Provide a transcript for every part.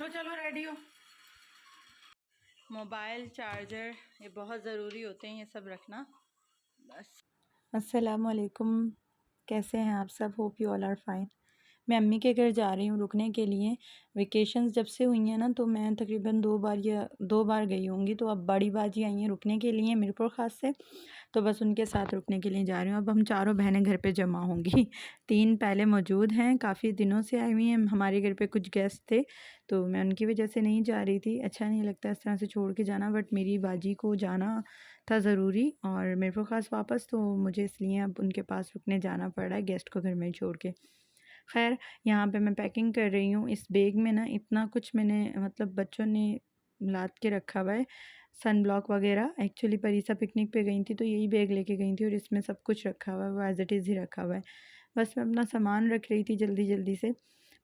उठो चलो रेडी हो। मोबाइल चार्जर ये बहुत ज़रूरी होते हैं, ये सब रखना बस। अस्सलामुअलैकुम, कैसे हैं आप सब? Hope you all are fine. मैं अम्मी के घर जा रही हूँ रुकने के लिए। वेकेशंस जब से हुई हैं ना तो मैं तकरीबन 2 बार गई होंगी। तो अब बड़ी बाजी आई हैं रुकने के लिए मीरपुर ख़ास से, तो बस उनके साथ रुकने के लिए जा रही हूँ। अब हम चारों बहनें घर पे जमा होंगी। 3 पहले मौजूद हैं, काफ़ी दिनों से आई हुई हैं। हमारे घर पे कुछ गेस्ट थे तो मैं उनकी वजह से नहीं जा रही थी। अच्छा नहीं लगता इस तरह से छोड़ के जाना, बट मेरी बाजी को जाना था ज़रूरी और मीरपुर ख़ास वापस, तो मुझे इसलिए अब उनके पास रुकने जाना पड़ रहा है गेस्ट को घर में ही छोड़ के। खैर यहाँ पे मैं पैकिंग कर रही हूँ। इस बैग में ना इतना कुछ मैंने मतलब बच्चों ने लाद के रखा हुआ है, सन ब्लॉक वगैरह। एक्चुअली परीसा पिकनिक पे गई थी तो यही बैग लेके गई थी और इसमें सब कुछ रखा हुआ है, वो एज़ इट इज़ ही रखा हुआ है। बस मैं अपना सामान रख रही थी जल्दी जल्दी से।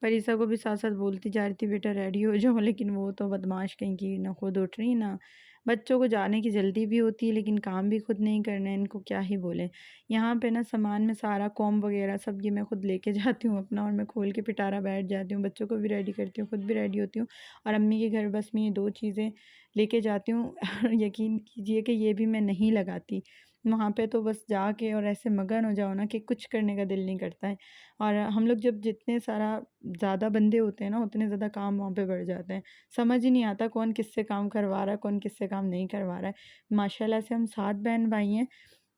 परीसा को भी साथ साथ बोलती जा रही थी बेटा रेडी हो जाओ, लेकिन वो तो बदमाश कहीं की, ना खुद उठ रही ना। बच्चों को जाने की जल्दी भी होती है लेकिन काम भी खुद नहीं करना है, इनको क्या ही बोले। यहाँ पे ना सामान में सारा कॉम वगैरह सब ये मैं खुद लेके जाती हूँ अपना, और मैं खोल के पिटारा बैठ जाती हूँ, बच्चों को भी रेडी करती हूँ, खुद भी रेडी होती हूँ। और अम्मी के घर बस मैं ये 2 चीज़ें लेके जाती हूँ। यकीन कीजिए कि ये भी मैं नहीं लगाती वहाँ पे, तो बस जाके और ऐसे मगन हो जाओ ना कि कुछ करने का दिल नहीं करता है। और हम लोग जब जितने सारा ज़्यादा बंदे होते हैं ना उतने ज़्यादा काम वहाँ पे बढ़ जाते हैं। समझ ही नहीं आता कौन किससे काम करवा रहा है, कौन किससे काम नहीं करवा रहा है। माशाल्लाह से हम 7 बहन भाई हैं,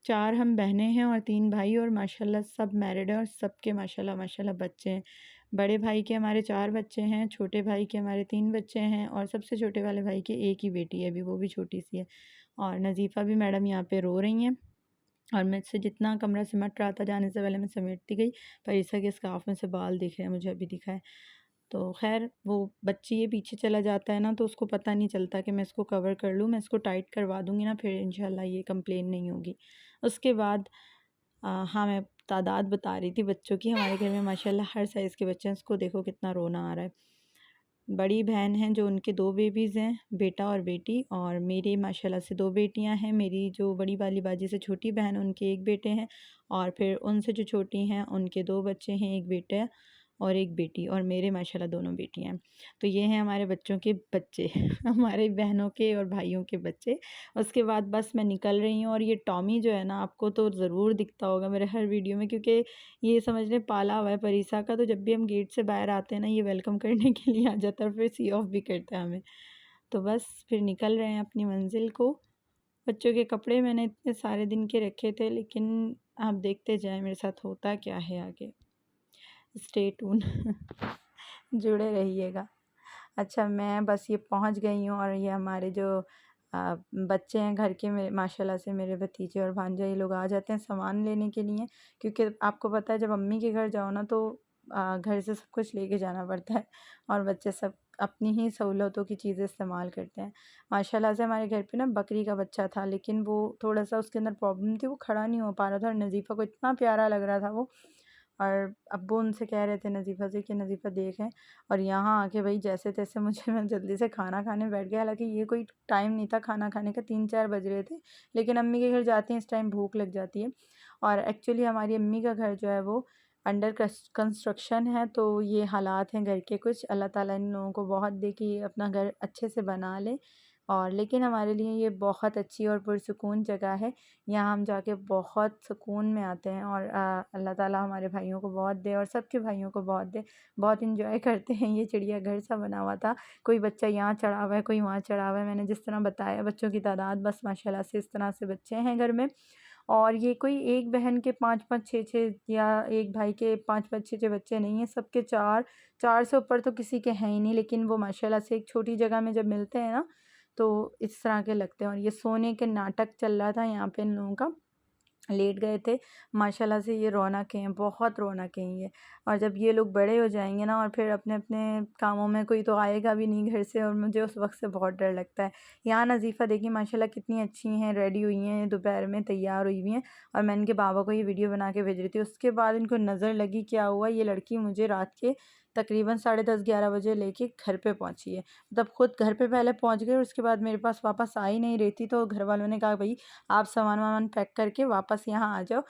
4 हम बहनें हैं और 3 भाई, और माशाल्लाह सब मैरिड हैं और सबके माशाल्लाह माशाल्लाह बच्चे हैं। बड़े भाई के हमारे 4 बच्चे हैं, छोटे भाई के हमारे 3 बच्चे हैं और सबसे छोटे वाले भाई की एक ही बेटी है, अभी वो भी छोटी सी है। और नज़ीफ़ा भी मैडम यहाँ पे रो रही हैं और मुझसे जितना कमरा सिमट रहा था जाने से पहले मैं समेटती गई। परीसा के स्कार्फ में से बाल दिख रहे हैं मुझे, अभी दिखा है। तो ख़ैर वो बच्ची ये पीछे चला जाता है ना तो उसको पता नहीं चलता कि मैं इसको कवर कर लूँ। मैं इसको टाइट करवा दूँगी ना फिर इंशाल्लाह ये कंप्लेन नहीं होगी। उसके बाद हाँ, मैं तादाद बता रही थी बच्चों की। हमारे घर में माशाल्लाह हर साइज़ के बच्चे हैं। इसको देखो कितना रोना आ रहा है। बड़ी बहन हैं जो उनके 2 बेबीज़ हैं, बेटा और बेटी, और मेरी माशाल्लाह से 2 बेटियां हैं। मेरी जो बड़ी वाली बाजी से छोटी बहन है उनके 1 बेटे हैं, और फिर उनसे जो छोटी हैं उनके 2 बच्चे हैं, 1 बेटा और 1 बेटी, और मेरे माशाल्लाह दोनों बेटियां हैं। तो ये हैं हमारे बच्चों के बच्चे। हमारे बहनों के और भाइयों के बच्चे। उसके बाद बस मैं निकल रही हूँ, और ये टॉमी जो है ना आपको तो ज़रूर दिखता होगा मेरे हर वीडियो में, क्योंकि ये समझ लें पाला हुआ है परीसा का। तो जब भी हम गेट से बाहर आते हैं ना ये वेलकम करने के लिए आ जाता है और फिर सी ऑफ भी करता है हमें। तो बस फिर निकल रहे हैं अपनी मंजिल को। बच्चों के कपड़े मैंने इतने सारे दिन के रखे थे, लेकिन आप देखते जाएं मेरे साथ होता क्या है आगे। Stay tune. जुड़े रहिएगा। अच्छा मैं बस ये पहुंच गई हूँ, और ये हमारे जो बच्चे हैं घर के, मेरे माशाल्लाह से मेरे भतीजे और भांजा ये लोग आ जाते हैं सामान लेने के लिए। क्योंकि आपको पता है जब अम्मी के घर जाओ ना तो घर से सब कुछ लेके जाना पड़ता है, और बच्चे सब अपनी ही सहूलतों की चीज़ें इस्तेमाल करते हैं। माशाल्लाह से हमारे घर पे ना बकरी का बच्चा था, लेकिन वो थोड़ा सा उसके अंदर प्रॉब्लम थी, वो खड़ा नहीं हो पा रहा था, और नज़ीफ़ा को इतना प्यारा लग रहा था वो। और अब्बू उनसे कह रहे थे नज़ीफ़ा से कि नज़ीफ़ा देखें, और यहाँ आके भाई जैसे तैसे मुझे मैं जल्दी से खाना खाने बैठ गया। हालांकि ये कोई टाइम नहीं था खाना खाने का, 3-4 बज रहे थे, लेकिन अम्मी के घर जाती हैं इस टाइम भूख लग जाती है। और एक्चुअली हमारी अम्मी का घर जो है वो अंडर कंस्ट्रक्शन है, तो ये हालात हैं घर के कुछ। अल्लाह ताला इन लोगों को बहुत दे कि अपना घर अच्छे से बना ले, और लेकिन हमारे लिए ये बहुत अच्छी और पुरसुकून जगह है। यहाँ हम जाके बहुत सुकून में आते हैं, और अल्लाह ताला हमारे भाइयों को बहुत दे और सबके भाइयों को बहुत दे। बहुत इंजॉय करते हैं। ये चिड़ियाघर सा बना हुआ था, कोई बच्चा यहाँ चढ़ा हुआ है, कोई वहाँ चढ़ा हुआ है। मैंने जिस तरह बताया बच्चों की तादाद बस माशाल्लाह से इस तरह से बच्चे हैं घर में। और ये कोई एक बहन के 5-5 6-6 या एक भाई के 5-5 6-6 बच्चे नहीं हैं, सबके 4 से ऊपर तो किसी के हैं ही नहीं। लेकिन वो माशाल्लाह से एक छोटी जगह में जब मिलते हैं ना तो इस तरह के लगते हैं। और ये सोने के नाटक चल रहा था यहाँ पे इन लोगों का, लेट गए थे। माशाल्लाह से ये रौनकें हैं, बहुत रौनकें हैं ये। और जब ये लोग बड़े हो जाएंगे ना और फिर अपने अपने कामों में, कोई तो आएगा भी नहीं घर से, और मुझे उस वक्त से बहुत डर लगता है। यहाँ नज़ीफ़ा देखिए माशाल्लाह कितनी अच्छी हैं, रेडी हुई हैं, दोपहर में तैयार हुई हुई हैं। और मैं इनके बाबा को ये वीडियो बना के भेज रही थी। उसके बाद इनको नज़र लगी, क्या हुआ, ये लड़की मुझे रात के तकरीबन 10:30-11 बजे लेके घर पे पहुंची है। मतलब खुद घर पे पहले पहुंच गई और उसके बाद मेरे पास वापस आ ही नहीं रही थी। तो घर वालों ने कहा भाई आप सामान वामान पैक करके वापस यहाँ आ जाओ।